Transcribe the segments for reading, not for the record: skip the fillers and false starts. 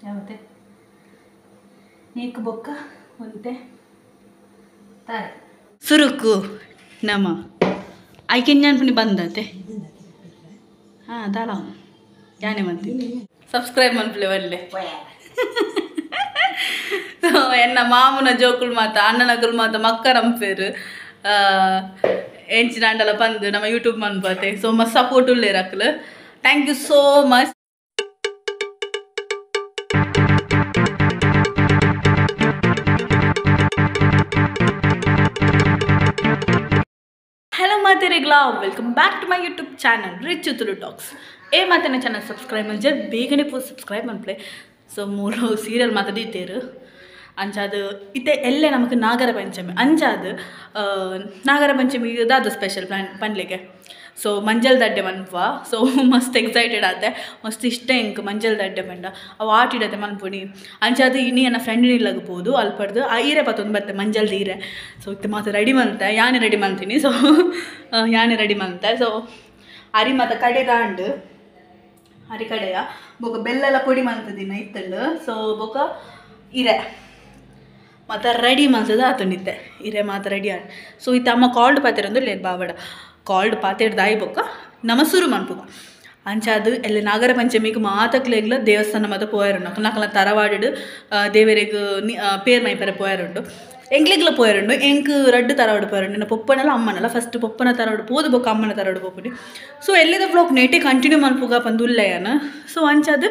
ಯಾವತ್ತೆ ನೀಕು ಬೊಕ್ಕ ಒಂತೆ ತಾರೆ ಸುರುಕು ನಮ ಆಯ್ಕೆ ನೆನಪು ಬಂದತೆ ಹಾಂ ದಾಳ ಯಾನೆ ಮಂತೀನಿ ಸಬ್ಸ್ಕ್ರೈಬ್ ಮನ್ಪ್ಲೆ ಒಳ್ಳೆ ಎನ್ನ ಮಾಮನ ಜೋಕುಳು ಮಾತ ಅಣ್ಣನ ಗುಳು ಮಾತ ಮಕ್ಕರಂ ಪೇರು ಎಂಚಿನ ಅಂಡಲ ಬಂದು ನಮ್ಮ ಯೂಟ್ಯೂಬ್ ಮನ್ಪತೆ ಸೊ ಮಸ್ತ್ ಸಪೋರ್ಟ್ ಉಳ್ಳೇ ರಕ್ಲು thank you so much. Hello ಮಾತೆರೆಗ್ಲಾ, welcome back to my YouTube channel Rich Tulu talks. ಮಾತನ್ನ ಚಾನಲ್ ಸಬ್ಸ್ಕ್ರೈಬ್ ಮಾಡಿ ಬೇಗನೆ ಪೋಸ್ಟ್ ಸಬ್ಸ್ಕ್ರೈಬ್ ಮನ್ಪ್ಲೆ. ಸೊ 3 ಸೀರಿಯಲ್ ಮಾತಾಡಿದ್ದೇರು ಅಂಚಾದು ಇತ್ತೆ ಎಲ್ಲೇ ನಮಗೆ ನಾಗರ ಪಂಚಮಿ ಅಂಚಾದು ನಾಗರ ಪಂಚಮಿ ಅದು ಸ್ಪೆಷಲ್ ಪಂಡ್ಲಿಗೆ. ಸೊ ಮಂಜಲ್ ದಡ್ಡೆ ಮನ್ಪ ಸೊ ಮಸ್ತ್ ಎಕ್ಸೈಟೆಡ್ ಆತೆ, ಮಸ್ತ್ ಇಷ್ಟ ಇಂಕ್ ಮಂಜಲ್ ದಡ್ಡೆ ಪಂಡ ಅವು ಆಟಿಡತ್ತೆ ಮನ್ಪುನಿ ಅಂಚಾದು ಇನ್ನು ನನ್ನ ಫ್ರೆಂಡಿನ ಇಲ್ಲಗಬಹುದು ಅಲ್ಪಡ್ದು ಆ ಈರೆ ಪತ್ತೊಂದು ಬತ್ತೆ ಮಂಜಲ್ದು ಈರೆ. ಸೊ ಇತ್ತೆ ಮಾತು ರೆಡಿ ಮಂತೆ ಯಾನೆ ರೆಡಿ ಮಾಡ್ತೀನಿ. ಸೊ ಯಾನೆ ರೆಡಿ ಮಂತೆ. ಸೊ ಅರಿ ಮತ್ತು ಕಡೆ ದಾಂಡು ಅರಿ ಕಡೆಯ ಬೊಕ್ಕ ಬೆಲ್ಲೆಲ್ಲ ಪುಡಿ ಮಾಡ್ತಿದ್ದೀನಿ ಇತ್ತಂಡು. ಸೊ ಬೊಕ್ಕ ಇರೆ ಮತ್ತು ರೆಡಿ ಮಾಡ್ತದ ಆತನಿತ್ತೆ ಇರೆ ಮಾತು ರೆಡಿ ಆಡ್. ಸೊ ಇತ್ತೆ ಅಮ್ಮ ಕಾಲ್ಡ್ ಪಾತೆರಂದು ಲೇಟ್ ಬಾವಡ ಕಾಲ್ಡ್ ಪಾತೆಡ್ ದಾಯಿ ಬೊಕ್ಕ ನಮಸೂರು ಮನ್ಪುಗ ಅಂಚಾದು ಎಲ್ಲ ನಾಗರ ಪಂಚಮಿಗೆ ಮಾತಕ್ಲೆಗ್ಲ ದೇವಸ್ಥಾನ ಮಾತ ಪೋಯರುಂಡು ನಕಲ ತರವಾಡು ದೇವರಿಗೆ ಪೇರ್ ಮೈಪರೆ ಪೋಯರುಂಡು ಎಂಕ್ಲೆಗ್ಲ ಪೋಯರುಂಡು ಎಂಕ್ ರಡ್ಡು ತರವಾಡು ಪೋಯರುಂಡು ನನ್ನ ಪೊಪ್ಪನಲ್ಲ ಅಮ್ಮನಲ್ಲ ಫಸ್ಟ್ ಪೊಪ್ಪನ ತರವಾಡು ಪೋದು ಬೊಕ್ಕ ಅಮ್ಮನ ತರವಾಡು ಪೋಪುನಿ. ಸೊ ಎಲ್ಲದ ವ್ಲಾಗ್ ನೇಟೆ ಕಂಟಿನ್ಯೂ ಮನ್ಪುಗ ಪಂದುಲ್ಲೆಯನ. ಸೊ ಅಂಚಾದು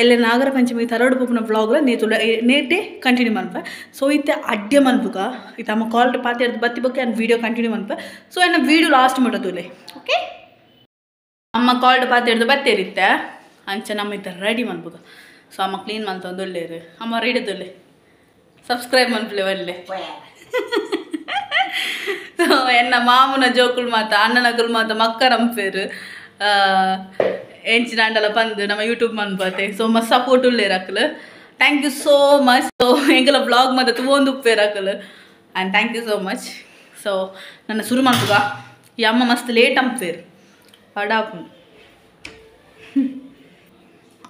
ಎಲ್ಲ ನಾಗರ ಪಂಚಮಿ ತರವಾಡು ಪೋಪುನ ವ್ಲಾಗ್ಲ ನೇಟೆ ಕಂಟಿನ್ಯೂ ಮನ್ಪ. ಸೊ ಇತ್ತೆ ಅಡ್ಡೆ ಮನ್ಪುಗ ಇತ್ತು ಅಮ್ಮ ಕಾಲ್ ಪಾತೆ ಬತ್ತಿ ಬೊಕ್ಕೆ ನಾನು ವೀಡಿಯೋ ಕಂಟಿನ್ಯೂ ಮನ್ಪ. ಸೊ ಎನ್ನ ವೀಡಿಯೋ ಲಾಸ್ಟ್ ಮಾಡೋದುಲೆ ಓಕೆ. ಅಮ್ಮ ಕಾಲ್ಡ್ ಪಾತೆ ಹಿಡ್ದು ಬತ್ತೇರಿತ್ತೆ ಅಂಚೆ ನಮ್ಮ ಇತ್ತ ರೆಡಿ ಮನ್ಪುಗ. ಸೊ ಅಮ್ಮ ಕ್ಲೀನ್ ಮಲ್ತೊಂದು ಒಳ್ಳೆಯರು ಅಮ್ಮ ರೆಡಿದೊಲ್ಲೆ ಸಬ್ಸ್ಕ್ರೈಬ್ ಮನ್ಪ್ಲೆ ಒಳ್ಳೆ. ಸೊ ಎನ್ನ ಮಾಮನ ಜೋಕುಳು ಮಾತ ಅಣ್ಣನ ಗುಳು ಮಾತ ಮಕ್ಕರಂ ಪೇರು ಎಂಚಿನ ಅಂಡಲ ಬಂದು ನಮ್ಮ ಯೂಟ್ಯೂಬ್ ಮನ್ಪತೆ. ಸೊ ಮಸ್ತ್ ಸಪೋರ್ಟ್ ಉಳ್ಳೇ ರಕ್ಲು thank you so much. So ಎಂಗೆಲ್ಲ ಬ್ಲಾಗ್ ಮಾತ ತುವೊಂದು ಉಪ್ಪೇ ರಕ್ಲು and thank you so much. So ನನ್ನ ಶುರು ಮನ್ಪುಗ ಈ ಅಮ್ಮ ಮಸ್ತ್ ಲೇಟ್ ಅಂಪೇರು ಪಡಾಪು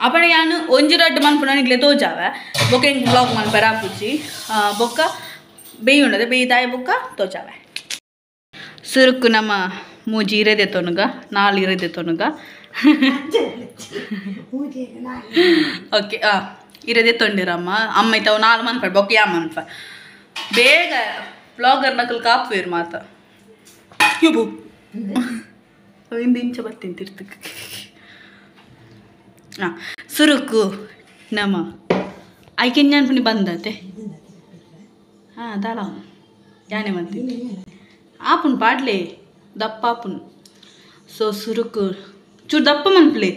ಅಪಣ ಯಾನು ಒಂಜಿ ರಡ್ಡು ಮನ್ಪುನ ನಿಗ್ಲೆ ತೋಜಾವೆ ಬೊಕ್ಕ ಹೆಂಗೆ ಬ್ಲಾಗ್ ಮನ್ಪರ ಆಪುಜಿ ಬೊಕ್ಕ ಬೇಯಿ ಉಂಡದೆ ಬೇಯಿ ತಾಯಿ ಬೊಕ್ಕ ತೋಜಾವೆ. ಸುರುಕು ನಮ್ಮ ಮೂಜಿ ಇರದೆ ತೊನುಗ 4 ಇರದೆ ತೊನುಗ ಓಕೆ ಇರದೆ ತೊಂಡಿರಮ್ಮ ಅಮ್ಮ ಇತ್ತವು 4 ಮನ್ಪ ಬೊಕ್ಕ ಯಾ ಮನ್ಪ ಬೇಗ ಬ್ಲಾಗರ್ ನಕಲ್ ಕಾಪುವೇರು ಮಾತ ಇವು ಇಂಚ ಬರ್ತೀನಿ ತಿರ್ತಕ್ಕೆ. ಸುರುಕು ನಮ ಆಯ್ಕೆ ನೆನಪು ಬಂದತೆ ಹಾಂ ದಾಳ ಯಾನೆ ಮಂತೀನಿ ಆಪುನ್ ಪಾಡ್ಲೆ ದಪ್ಪ ಆಪುನ್. ಸೊ ಸುರುಕು ಚೂರು ದಪ್ಪ ಮನ್ಪ್ಲೆ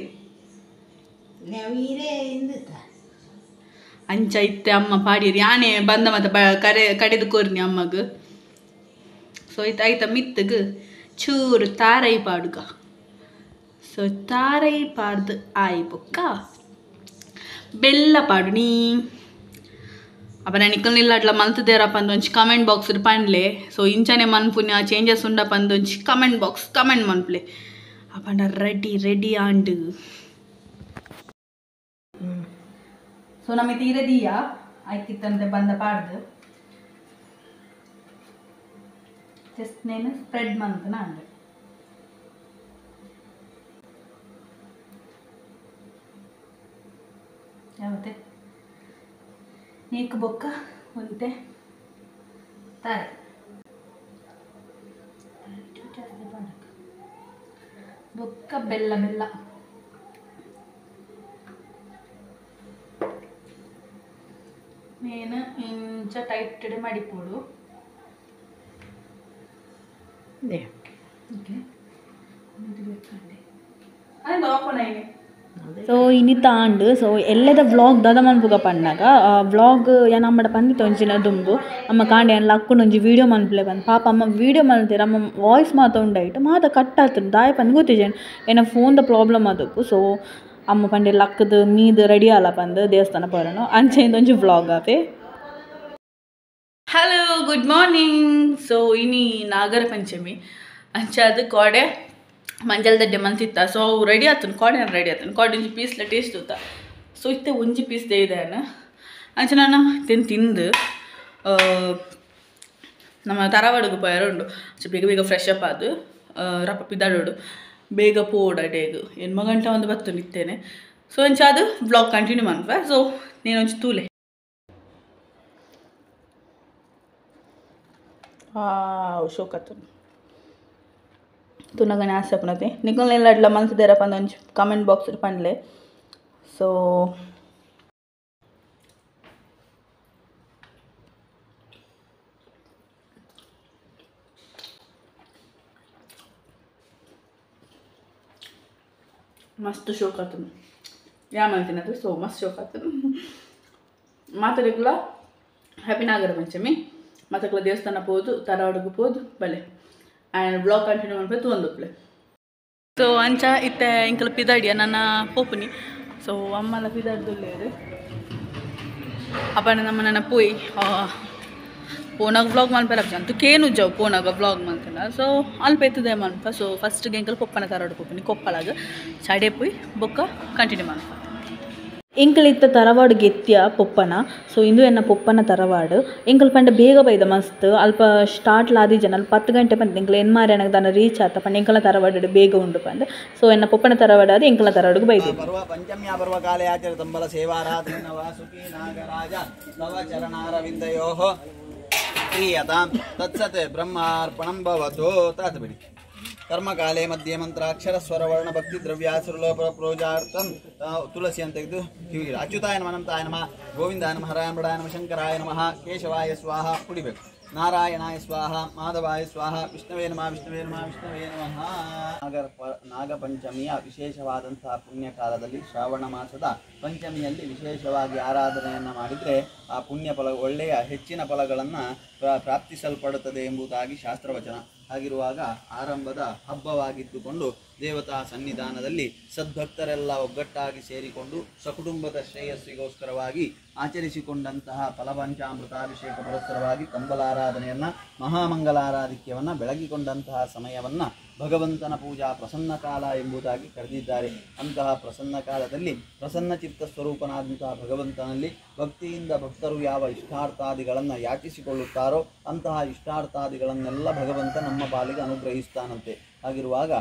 ಅಂಚ ಇತ್ತೆ ಅಮ್ಮ ಪಾಡಿರಿ ಯಾನೆ ಬಂದ ಮತ್ತು ಕಡೆದು ಕೋರ್ನಿ ಅಮ್ಮಗ. ಸೊ ಇತ್ತು ಆಯ್ತ ಮಿತ್ತಗ ಚೂರು ತಾರೈ ಪಾಡುಗ. ಸೊ ತಾರೈ ಪಾಡ್ದು ಆಯ್ ಬೊಕ್ಕ ಬೆಲ್ಲ ಪಾಡು ನೀ ಅಪ್ಪ ನಾನು ನಿಕ್ಕಲ್ನಿಲ್ಲ ಅಟ್లా ಮಲ್ತದೇರಪ್ಪ ಅಂದೊಂಚು ಕಮೆಂಟ್ ಬಾಕ್ಸ್ ಪಂಡ್ಲೆ. ಸೊ ಇಂಚನೆ ಮನ್ಪುನ್ಯ ಚೇಂಜಸ್ ಉಂಡಪ್ಪ ಅಂದೊಂಚು ಕಮೆಂಟ್ ಬಾಕ್ಸ್ ಕಮೆಂಟ್ ಮನ್ಪ್ಲೆ ಅಪ್ಪಂಡ ರೆಡಿ ಆಂಡು. ಸೊ ನಮ್ಮ ತೀರದೀಯ ಆಯ್ತಿತ್ತಂತೆ ಬಂದ ಪಾಡ್ದು ಜಸ್ಟ್ ನೇನು ಸ್ಪ್ರೆಡ್ ಮಂತನ ಅಂಡೆ. ಯಾವತ್ತೆ ನೀಕು ಬೊಕ್ಕ ಒಂತೆ ತಾರೆ ಬೊಕ್ಕ ಬೆಲ್ಲ ಮೇನು ಇಂಚ ಟೈಟ್ ಮಾಡಿಪೋಡು ಓಕೆ ಅದು ಓಪನ್ ಆಗಿದೆ. ಸೊ ಇನ್ನಿತ್ತ ಆಂಡು ಸೊ ಎಲ್ಲದ ವ್ಲಾಗ್ ದಾದ ಮನ್ಪುಗ ಪನ್ನಾಗ ವ್ಲಾಗ್ ಯಾನ ಅಮ್ಮಡ ಪಂದಿತ್ತು ಒಂಚಿನ ದುಂಬು ಅಮ್ಮ ಕಾಂಡೆ ಅನ್ನ ಲಕ್ಕುಂಡು ಒಂಜಿ ವೀಡಿಯೋ ಮನ್ಪ್ಲೆ ಬಂದು ಪಾಪ ಅಮ್ಮ ವೀಡಿಯೋ ಮಲ್ತೀರ ಅಮ್ಮ ವಾಯ್ಸ್ ಮಾತ ಉಂಡಾಯಿತು ಮಾತ ಕಟ್ ಆಗ್ತದೆ ದಾಯ ಪಂದು ಗೊತ್ತಿಜೇನು ಏನ ಫೋನ್ದ ಪ್ರಾಬ್ಲಮ್ ಅದಕ್ಕೂ. ಸೊ ಅಮ್ಮ ಪಂಡೆ ಲಕ್ಕದು ಮೀದು ರೆಡಿ ಅಲ್ಲ ಬಂದು ದೇವಸ್ಥಾನ ಬರೋಣ ಅಂಚೆಯಿಂದ ಒಂಜಿ vlog Ape. Hello good morning. So ಇನಿ ನಾಗರ ಪಂಚಮಿ ಅಂಚಾದ ಕೋಡೆ ಮಂಜಲ್ ದಡ್ಡೆ ಮಂತಿತ್ತ. ಸೊ ಅವು ರೆಡಿ ಆತನು ಕೋಡೆ ರೆಡಿ ಆತನು ಕೋಡೆ ಒಂಜಿ ಪೀಸ್ಲ ಟೇಸ್ಟ್ ಹೋತ. ಸೊ ಇತ್ತೆ ಒಂಜಿ ಪೀಸ್ ದೇಯ್ದಾನ ಅಂಚ ನಾನು ತಿಂದು ನಮ್ಮ ತರವಾಡಿಗೆ ಪೋಯಾರುಂಡು ಬೇಗ ಬೇಗ ಫ್ರೆಶ್ ಅಪ್ ಆದು ರಪ್ಪ ಪಿದಾಡೋಡು ಬೇಗ ಪೋಡ ಡೇಗು 8 ಗಂಟೆ ಒಂದು ಬತ್ತು ನಿತ್ತೇನೆ ಸೊ ಅಂಚ ಅದು ಬ್ಲಾಗ್ ಕಂಟಿನ್ಯೂ ಮಾಡ್ಪ ಸೊ ನೀನೊಂಚು ತೂಲೆ ಶೋಕತ್ತು ತುನಗನೆ ಆಸೆ ಪನತೆ ನಿಕ್ಕಲ್ನೆಲ್ಲ ಅಡ್ಲ ಮನ್ಸಿದ್ದಾರಪ್ಪ ಅಂದೊಂಚು ಕಮೆಂಟ್ ಬಾಕ್ಸ್ ಪಂಡ್ಲೆ ಸೊ मस्त शौक आत या म्हणते ना सो मस्त शौक आत मातरेगला हैप्पी नागर पंचमी मातकला देवस्थान पोदु तरावडगु पोदु बले आंड ब्लॉग कंटिन्यू ಮಾಡ್ಬೇಕು ತೂಂದುಪ್ಲೆ ಸೊ ಅಂಚ ಇತ್ತೆ ಇಂಕಲ ಪಿದಾಡಿಯ ನನ್ನ ಪೋಪುನಿ ಸೊ ಅಮ್ಮಲ ಪಿದಾಡ್ದುಲ್ಲೇರು ಅಪ್ಪನ ನಮ್ಮ ನನ್ನ ಪೋಯಿ ಪೋನಾಗ ಬ್ಲಾಗ್ ಮಲ್ಪೆರಪ್ಪ ಅಂತೂ ಕೇನು ಜಾವು ಪೋನಾಗ ಬ್ಲಾಗ್ ಮಲ್ತಲ್ಲ ಸೊ ಅಲ್ಪ ಎತ್ತದೆ ಮಲ್ಪ ಸೊ ಫಸ್ಟ್ಗೆ ಎಂಕಲ್ ಪೊಪ್ಪನ ತರಾಡು ಪೋಪನಿ ಕೊಪ್ಪಳಾಗ ಚಾಡೆ ಪೋಯಿ ಬೊಕ್ಕ ಕಂಟಿನ್ಯೂ ಮಲ್ಪ ಎಂಕಲ್ ಇತ್ತ ತರವಾಡು ಗೆತ್ಯ ಪೊಪ್ಪನ ಸೊ ಇಂದು ಎನ್ನ ಪೊಪ್ಪನ ತರವಾಡು ಎಂಕಲ್ ಪಂಡ ಬೇಗ ಬೈದ ಮಸ್ತ್ ಅಲ್ಪ ಸ್ಟಾರ್ಟ್ ಲಾದಿ ಜನ ಅಲ್ಪ 10 ಗಂಟೆ ಬಂದು ಎಂಕಲ್ ಏನು ಮಾರಿ ನನಗೆ ದನ ರೀಚ್ ಆತ ಪಂಡ ಎಂಕಲ ತರವಾಡು ಬೇಗ ಉಂಡು ಪಂಡ ಸೊ ಎನ್ನ ಪೊಪ್ಪನ ತರವಾಡು ಅದು ಎಂಕಲ ತರವಾಡುಗೆ ಬೈದೆ ಪರ್ವ ಪಂಚಮ್ಯ ಪರ್ವ ಕಾಲೇ ಆಚರ ತಂಬಲ ಸೇವಾರಾಧನ ವಾಸುಕಿ ನಾಗರಾಜ ತವ ಚರಣಾರವಿಂದಯೋಃ ಕ್ರಿಯತಾಂ ತತ್ಸತ್ ಬ್ರಹ್ಮಾರ್ಪಣಂ ಭವತು ತಾತ ಬಿಡಿ कर्मकाले मध्ये मंत्राक्षर स्वर वर्ण भक्ति द्रव्यासुरलोप प्रोजार्थम तुलसी ಅಂತ ಇದು ಕಿವಿಗೆ ಅಚ್ಯುತಾಯ ನಮಃ ಅನಂತಾಯ ನಮಃ ಗೋವಿಂದಾಯ ನಮಃ ಹರಾಯ ನಮಃ ಶಂಕರಾಯ ನಮಃ ಕೇಶವಾಯ ಸ್ವಾಹ ಕುಡಿಬೇಕು ನಾರಾಯಣಾಯ ಸ್ವಾಹ ಮಾಧವಾಯ ಸ್ವಾಹ ವಿಷ್ಣುವೇ ನಮಃ ವಿಷ್ಣುವೇ ನಮಃ ವಿಷ್ಣುವೇ ನಮಃ ನಾಗಪಂಚಮಿಯ ವಿಶೇಷವಾದಂತಹ ಪುಣ್ಯಕಾಲದಲ್ಲಿ ಶ್ರಾವಣ ಮಾಸದ ಪಂಚಮಿಯಲ್ಲಿ ವಿಶೇಷವಾಗಿ ಆರಾಧನೆಯನ್ನು ಮಾಡಿದರೆ ಆ ಪುಣ್ಯ ಫಲ ಒಳ್ಳೆಯ ಹೆಚ್ಚಿನ ಫಲಗಳನ್ನು ಪ್ರಾಪ್ತಿಸಲ್ಪಡುತ್ತದೆ ಎಂಬುದಾಗಿ ಶಾಸ್ತ್ರವಚನ. ಹಾಗಿರುವಾಗ ಆರಂಭದ ಹಬ್ಬವಾಗಿದ್ದುಕೊಂಡು ದೇವತಾ ಸನ್ನಿಧಾನದಲ್ಲಿ ಸದ್ಭಕ್ತರೆಲ್ಲ ಒಗ್ಗಟ್ಟಾಗಿ ಸೇರಿಕೊಂಡು ಸಕುಟುಂಬದ ಶ್ರೇಯಸ್ಸಿಗೋಸ್ಕರವಾಗಿ ಆಚರಿಸಿಕೊಂಡಂತಹ ಫಲಪಂಚಾಮೃತಾಭಿಷೇಕ ಪುರಸ್ಸರವಾಗಿ ಕಂಬಲಾರಾಧನೆಯನ್ನು ಮಹಾಮಂಗಲಾರಾಧಿಕ್ಯವನ್ನು ಬೆಳಗಿಕೊಂಡಂತಹ ಸಮಯವನ್ನು ಭಗವಂತನ ಪೂಜಾ ಪ್ರಸನ್ನ ಕಾಲ ಎಂಬುದಾಗಿ ಕರೆದಿದ್ದಾರೆ. ಅಂತಹ ಪ್ರಸನ್ನ ಕಾಲದಲ್ಲಿ ಪ್ರಸನ್ನ ಚಿತ್ತ ಸ್ವರೂಪನಾದಂತಹ ಭಗವಂತನಲ್ಲಿ ಭಕ್ತಿಯಿಂದ ಭಕ್ತರು ಯಾವ ಇಷ್ಟಾರ್ಥಾದಿಗಳನ್ನು ಯಾಚಿಸಿಕೊಳ್ಳುತ್ತಾರೋ ಅಂತಹ ಇಷ್ಟಾರ್ಥಾದಿಗಳನ್ನೆಲ್ಲ ಭಗವಂತ ನಮ್ಮ ಪಾಲಿಗೆ ಅನುಗ್ರಹಿಸ್ತಾನಂತೆ. ಹಾಗಿರುವಾಗ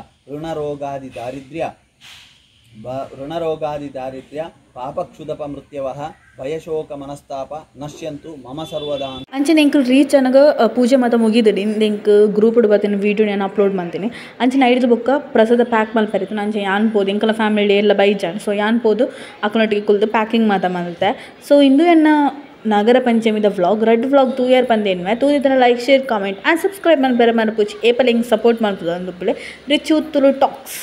ಋಣರೋಗಾದಿ ದಾರಿದ್ರ್ಯ ಪಾಪಕ್ಷುದಪ ಮೃತ್ಯವಹ ಭಯಶೋಕ ಮನಸ್ತಾಪ ನಶ್ಯಂತು ಮಮ ಸರ್ವದಾ ಅಂಚನೆ ಎಂಕಲ್ ರೀಚ್ ಅನಗ ಪೂಜೆ ಮಾತ ಮುಗಿದಡಿ ಎಂಕ್ ಗ್ರೂಪ್ ಬರ್ತೀನಿ ವಿಡಿಯೋ ನಾನು ಅಪ್ಲೋಡ್ ಮಾಡ್ತೀನಿ. ಅಂಚನೆ ಐದು ಬೊಕ್ಕ ಪ್ರಸಾದ ಪ್ಯಾಕ್ ಮಲ್ಪರಿತು ಅಂಚೆ ಯಾನ್ ಪೋದು ಎಂಕಲ ಫ್ಯಾಮಿಲಿ ಎಲ್ಲ ಬೈಜಾನ್ ಸೊ ಯಾನ್ ಪೋದು ಅಕ್ಕನೊಟ್ಟಿಗೆ ಕುಲ್ದು ಪ್ಯಾಕಿಂಗ್ ಮಾತ ಮಲ್ತೆ. ಸೊ ಇಂದು ಎನ್ನ ನಗರ ಪಂಚಮಿದ ವ್ಲಾಗ್ ರೆಡ್ ವ್ಲಾಗ್ ತೂಯಾರು ಪಂದೇನ್ವೆ ತೂದಿದ್ದನ like share comment and subscribe ಮಾಡಿ ಬೇರೆ ಮನಪೂಚಿ ಏಪಲ್ ಹಿಂಗೆ ಸಪೋರ್ಟ್ ಮಾಡ್ಬೋದು ಅಂದುಪ್ಪಲೆ ರಿಚ್ ತುಳು ಟಾಕ್ಸ್.